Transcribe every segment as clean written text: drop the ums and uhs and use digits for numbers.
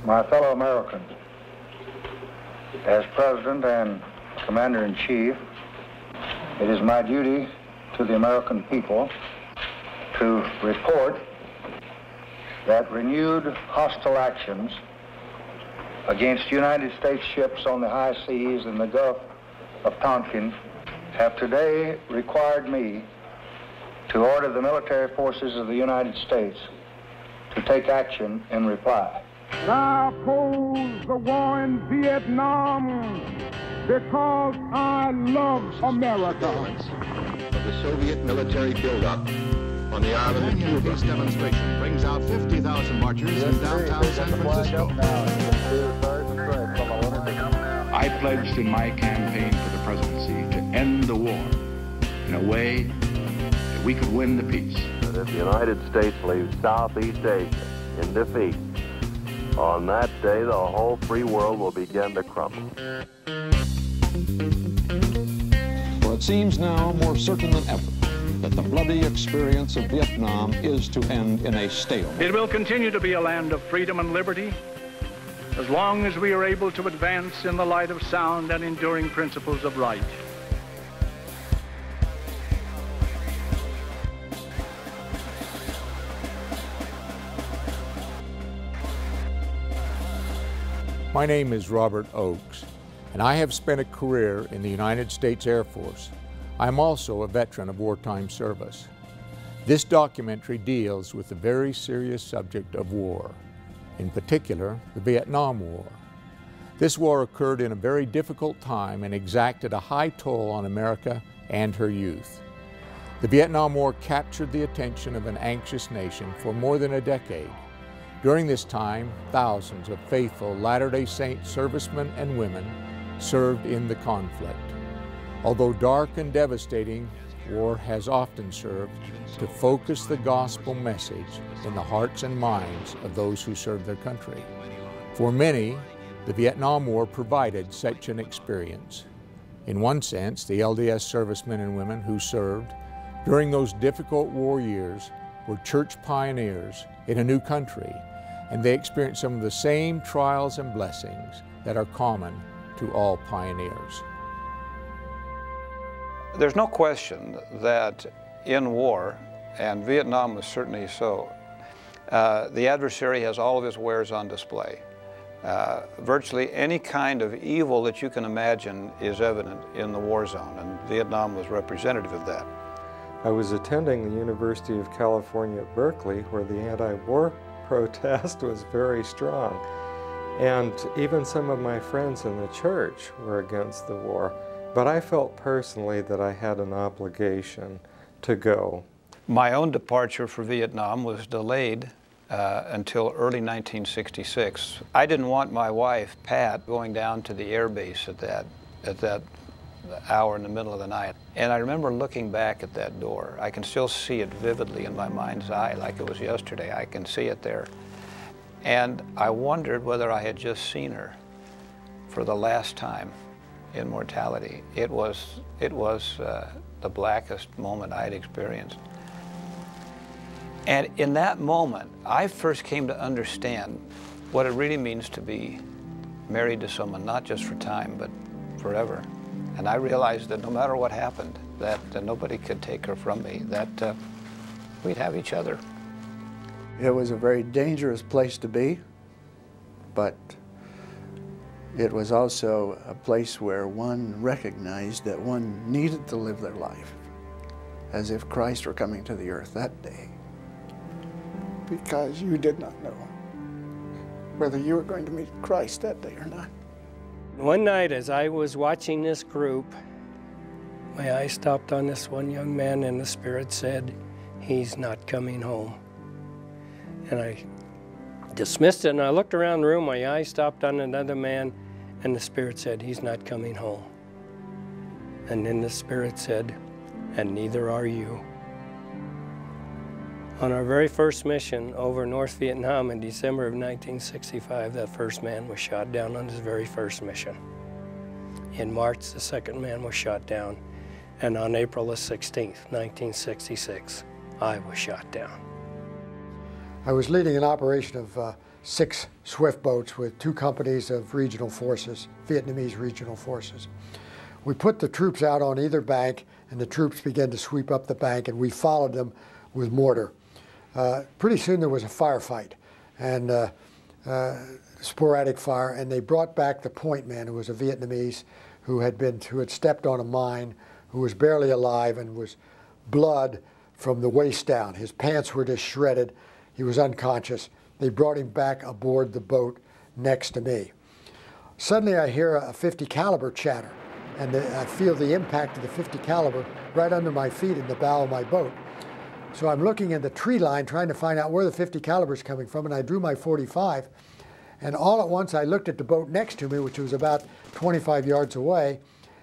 My fellow Americans, as President and Commander-in-Chief, it is my duty to the American people to report that renewed hostile actions against United States ships on the high seas in the Gulf of Tonkin have today required me to order the military forces of the United States to take action in reply. I oppose the war in Vietnam because I love America. Of the Soviet military buildup on the island of Cuba. This demonstration brings out 50,000 marchers in downtown San Francisco. I pledged in my campaign for the presidency to end the war in a way that we could win the peace. That if the United States leaves Southeast Asia in defeat, on that day the whole free world will begin to crumble. For it seems now more certain than ever that the bloody experience of Vietnam is to end in a stalemate. It will continue to be a land of freedom and liberty as long as we are able to advance in the light of sound and enduring principles of right. My name is Robert Oakes, and I have spent a career in the United States Air Force. I am also a veteran of wartime service. This documentary deals with the very serious subject of war, in particular, the Vietnam War. This war occurred in a very difficult time and exacted a high toll on America and her youth. The Vietnam War captured the attention of an anxious nation for more than a decade. During this time, thousands of faithful Latter-day Saint servicemen and women served in the conflict. Although dark and devastating, war has often served to focus the gospel message in the hearts and minds of those who serve their country. For many, the Vietnam War provided such an experience. In one sense, the LDS servicemen and women who served during those difficult war years were church pioneers in a new country, and they experienced some of the same trials and blessings that are common to all pioneers. There's no question that in war, and Vietnam was certainly so, the adversary has all of his wares on display. Virtually any kind of evil that you can imagine is evident in the war zone, and Vietnam was representative of that. I was attending the University of California at Berkeley, where the anti-war protest was very strong. And even some of my friends in the church were against the war. But I felt personally that I had an obligation to go. My own departure for Vietnam was delayed until early 1966. I didn't want my wife, Pat, going down to the air base at that hour in the middle of the night. And I remember looking back at that door. I can still see it vividly in my mind's eye like it was yesterday. I can see it there. And I wondered whether I had just seen her for the last time in mortality. It was the blackest moment I'd experienced. And in that moment, I first came to understand what it really means to be married to someone, not just for time, but forever. And I realized that no matter what happened, that nobody could take her from me, that we'd have each other. It was a very dangerous place to be, but it was also a place where one recognized that one needed to live their life as if Christ were coming to the earth that day, because you did not know whether you were going to meet Christ that day or not. One night as I was watching this group, my eye stopped on this one young man and the Spirit said, "He's not coming home." And I dismissed it and I looked around the room, my eye stopped on another man and the Spirit said, "He's not coming home." And then the Spirit said, "And neither are you." On our very first mission over North Vietnam in December of 1965, that first man was shot down on his very first mission. In March, the second man was shot down. And on April the 16th, 1966, I was shot down. I was leading an operation of 6 swift boats with 2 companies of regional forces, Vietnamese regional forces. We put the troops out on either bank, and the troops began to sweep up the bank, and we followed them with mortar. Pretty soon there was a firefight, and sporadic fire, and they brought back the point man, who was a Vietnamese who had stepped on a mine, who was barely alive and was blood from the waist down. His pants were just shredded. He was unconscious. They brought him back aboard the boat next to me. Suddenly I hear a .50 caliber chatter, and I feel the impact of the .50 caliber right under my feet in the bow of my boat. So I'm looking in the tree line trying to find out where the .50 caliber is coming from, and I drew my .45, and all at once I looked at the boat next to me, which was about 25 yards away,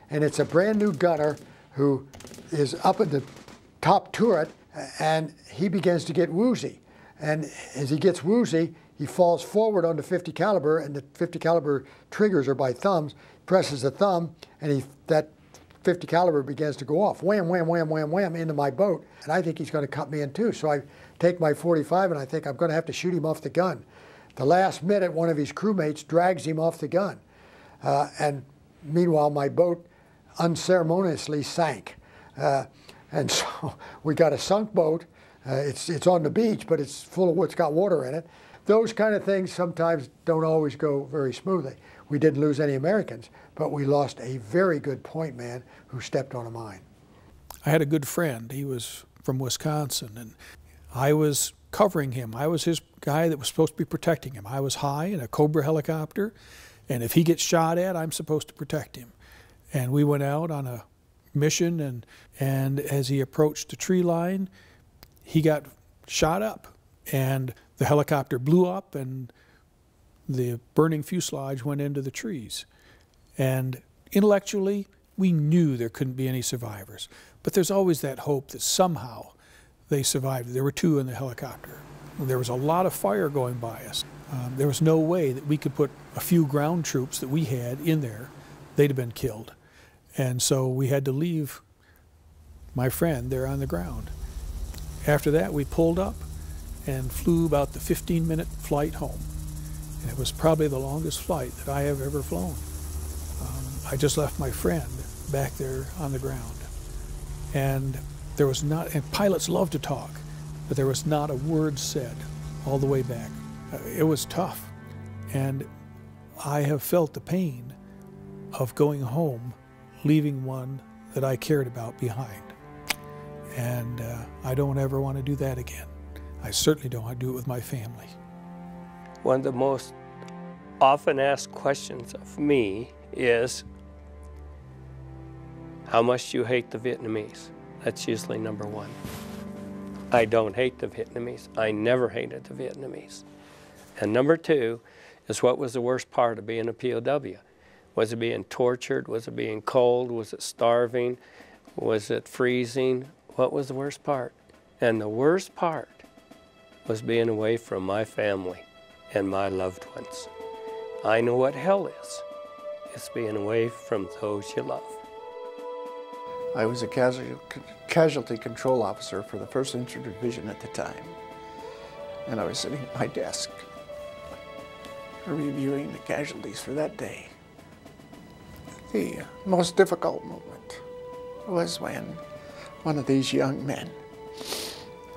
and it's a brand new gunner who is up at the top turret, and he begins to get woozy. And as he gets woozy, he falls forward on the .50 caliber, and the .50 caliber triggers are by thumbs, presses the thumb, and that .50 caliber begins to go off. Wham, wham, wham, wham, wham, into my boat. And I think he's going to cut me in two. So I take my .45 and I think I'm going to have to shoot him off the gun. The last minute, one of his crewmates drags him off the gun. And meanwhile, my boat unceremoniously sank. And so we got a sunk boat. It's on the beach, but it's full of it's got water in it. Those kind of things sometimes don't always go very smoothly. We didn't lose any Americans, but we lost a very good point man who stepped on a mine. I had a good friend. He was from Wisconsin, and I was covering him. I was his guy that was supposed to be protecting him. I was high in a Cobra helicopter, and if he gets shot at, I'm supposed to protect him. And we went out on a mission, and as he approached the tree line, he got shot up, and the helicopter blew up, and the burning fuselage went into the trees. And intellectually, we knew there couldn't be any survivors. But there's always that hope that somehow they survived. There were 2 in the helicopter. There was a lot of fire going by us. There was no way that we could put a few ground troops that we had in there. They'd have been killed. And so we had to leave my friend there on the ground. After that, we pulled up and flew about the 15-minute flight home. And it was probably the longest flight that I have ever flown. I just left my friend back there on the ground. And there was not, and pilots love to talk, but there was not a word said all the way back. It was tough. And I have felt the pain of going home, leaving one that I cared about behind. And I don't ever want to do that again. I certainly don't want to do it with my family. One of the most often asked questions of me is, how much do you hate the Vietnamese? That's usually number 1. I don't hate the Vietnamese. I never hated the Vietnamese. And number 2 is, what was the worst part of being a POW? Was it being tortured? Was it being cold? Was it starving? Was it freezing? What was the worst part? And the worst part was being away from my family and my loved ones. I know what hell is. It's being away from those you love. I was a casualty control officer for the 1st Infantry Division at the time. And I was sitting at my desk reviewing the casualties for that day. The most difficult moment was when one of these young men,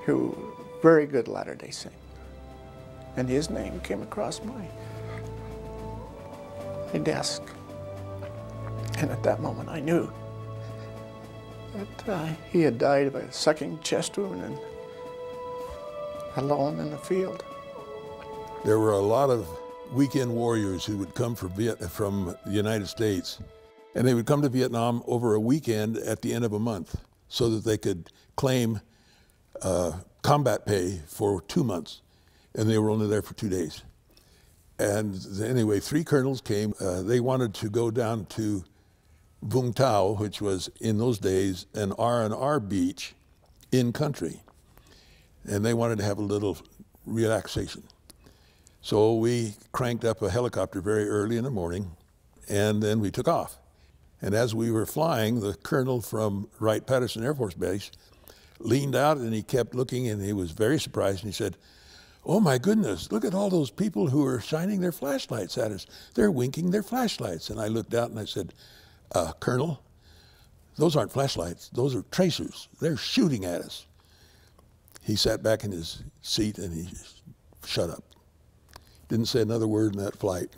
who very good Latter-day Saint, and his name came across my desk. And at that moment I knew that he had died of a sucking chest wound and alone in the field. There were a lot of weekend warriors who would come from the United States, and they would come to Vietnam over a weekend at the end of a month so that they could claim combat pay for 2 months, and they were only there for 2 days. And anyway, 3 colonels came. They wanted to go down to Vung Tau, which was in those days an R&R beach in country, and they wanted to have a little relaxation. So we cranked up a helicopter very early in the morning, and then we took off. And as we were flying, the colonel from Wright-Patterson Air Force Base leaned out, and he kept looking, and he was very surprised, and he said, oh my goodness, look at all those people who are shining their flashlights at us. They're winking their flashlights. And I looked out and I said, Colonel, those aren't flashlights, those are tracers. They're shooting at us. He sat back in his seat and he just shut up. Didn't say another word in that flight.